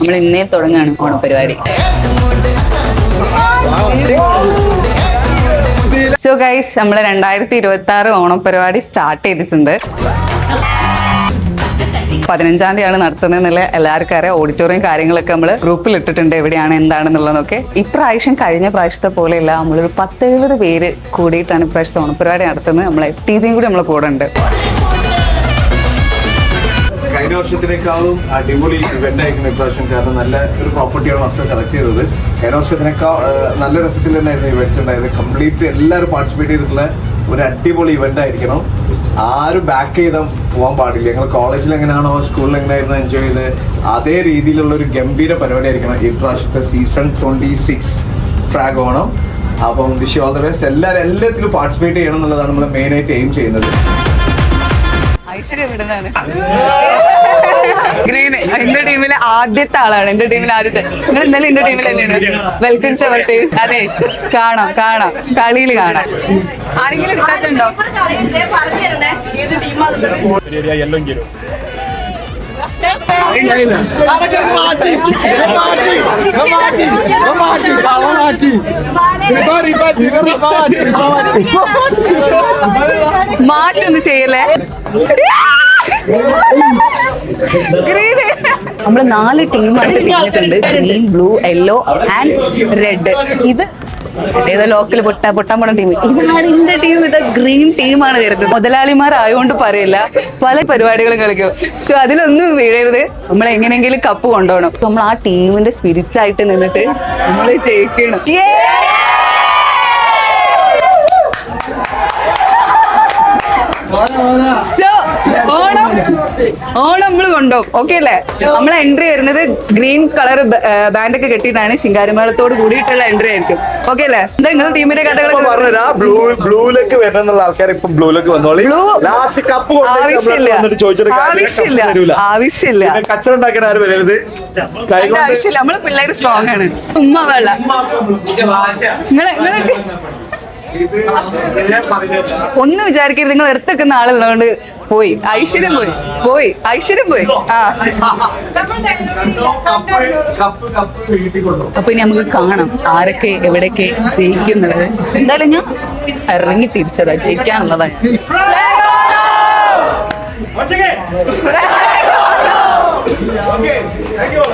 നമ്മൾ ഇന്നേ തുടങ്ങാണ് ഓണപരിപാടി. So guys, നമ്മൾ 2026 ഓണപരിപാടി സ്റ്റാർട്ട് ചെയ്തിട്ടുണ്ട്. 15-ാം തീയതിയാണ് നടത്തുന്നതെന്നുള്ള എല്ലാവർക്കും അറിയാം. ഓഡിറ്റോറിയം കാര്യങ്ങളൊക്കെ നമ്മൾ ഗ്രൂപ്പിൽ ഇട്ടിട്ടുണ്ട്, എവിടെയാണ് എന്താണെന്നുള്ളതൊക്കെ. ഇപ്രാവശ്യം കഴിഞ്ഞ പ്രാവശ്യത്തെ പോലെയല്ല, നമ്മളൊരു 10-70 പേര് കൂടിയിട്ടാണ് ഇപ്രാവശ്യത്തെ ഓണപരിപാടി നടത്തുന്നത്. നമ്മളെ FTCയും കൂടി നമ്മളെ കൂടെ ഉണ്ട്. കഴിഞ്ഞ വർഷത്തിനേക്കാളും അടിപൊളി ഇവന്റ് ആയിരിക്കും ഇപ്രാവശ്യം. കാരണം നല്ല ഒരു പ്രോപ്പർട്ടിയാണ് ഫസ്റ്റ് സെലക്ട് ചെയ്തത്. കഴിഞ്ഞ വർഷത്തിനേക്കാൾ നല്ല രസത്തിൽ തന്നെയായിരുന്നു ഇവന്റ്സ് ഉണ്ടായത്. കംപ്ലീറ്റ് എല്ലാവരും പാർട്ടിസിപ്പേറ്റ് ചെയ്തിട്ടുള്ള ഒരു അടിപൊളി ഇവന്റ് ആയിരിക്കണം. ആരും ബാക്ക് ചെയ്താൽ പോകാൻ പാടില്ല. ഞങ്ങൾ കോളേജിൽ എങ്ങനെയാണോ സ്കൂളിൽ എങ്ങനെയായിരുന്നു എൻജോയ് ചെയ്ത് അതേ രീതിയിലുള്ള ഒരു ഗംഭീര പരിപാടി ആയിരിക്കണം ഈ പ്രാവശ്യത്തെ സീസൺ 26 ഫ്രാഗ് ഓണം. അപ്പം wish you all the best. എല്ലാത്തിലും പാർട്ടിസിപ്പേറ്റ് ചെയ്യണം എന്നുള്ളതാണ് നമ്മൾ മെയിനായിട്ട് എയിം ചെയ്യുന്നത്. ഗ്രീൻ എന്റെ ടീമിലെ ആദ്യത്തെ ആളാണ്. എന്റെ ടീമിലെ ആദ്യത്തെ. നിങ്ങൾ ഇന്നലെ എന്റെ ടീമിൽ തന്നെയാണ്. Welcome to our team. അതെ, കാണാം കളിയിൽ കാണാം. ആരെങ്കിലും എടുക്കാത്തുണ്ടോ? മാറ്റൊന്നും ചെയ്യല്ലേ. നമ്മള് 4 ടീമായിട്ട് തിരിഞ്ഞിട്ടുണ്ട്. Green, blue, yellow and red. ഇത് ഏതോ ലോക്കൽ പൊട്ടാൻ പോണ ടീം. ഇതാണ് എന്റെ ടീം. ഇത് ഗ്രീൻ ടീമാണ് വരുന്നത്. മുതലാളിമാരായോണ്ട് പറയില്ല, പല പരിപാടികളും കളിക്കും. സോ അതിലൊന്നും വീഴരുത്. നമ്മൾ എങ്ങനെയെങ്കിലും കപ്പ് കൊണ്ടുപോകണം. നമ്മൾ ആ ടീമിന്റെ സ്പിരിറ്റ് ആയിട്ട് നിന്നിട്ട് നമ്മൾ ജയിക്കണം. സോ ഓണം നമ്മൾ കൊണ്ടുപോകും. ഓക്കെ അല്ലേ? നമ്മളെ എൻട്രി വരുന്നത് ഗ്രീൻ കളർ ബാൻഡൊക്കെ കെട്ടിയിട്ടാണ്. ശിങ്കാരിമേളത്തോട് കൂടിയിട്ടുള്ള എൻട്രി ആയിരിക്കും. ഓക്കെ അല്ലേ? എന്താ നിങ്ങളുടെ ടീമിന്റെ കഥകൾ? ബ്ലൂയിലേക്ക് വരുന്ന ആൾക്കാർ ഇപ്പൊ ബ്ലൂയിലേക്ക് വന്നോളി. ആവശ്യമില്ല. കച്ചറ ഉണ്ടാക്കാൻ ആരും വരരുത്. ആവശ്യമില്ല. നമ്മള് പിള്ളേര് സ്ട്രോങ് ആണ്. ഉമ്മ വെള്ള ഒന്നും വിചാരിക്കരുത്. നിങ്ങൾ എടുത്തേക്കുന്ന ആളുള്ളതുകൊണ്ട് പോയി ഐശ്വര്യം പോയി. അപ്പൊ ഇനി നമുക്ക് കാണാം ആരൊക്കെ എവിടെയൊക്കെ ജയിക്കുന്നുള്ളത്. എന്തായാലും ഞാൻ ഇറങ്ങി തിരിച്ചതാ, ജയിക്കാനുള്ളതാണ്. Okay, thank you.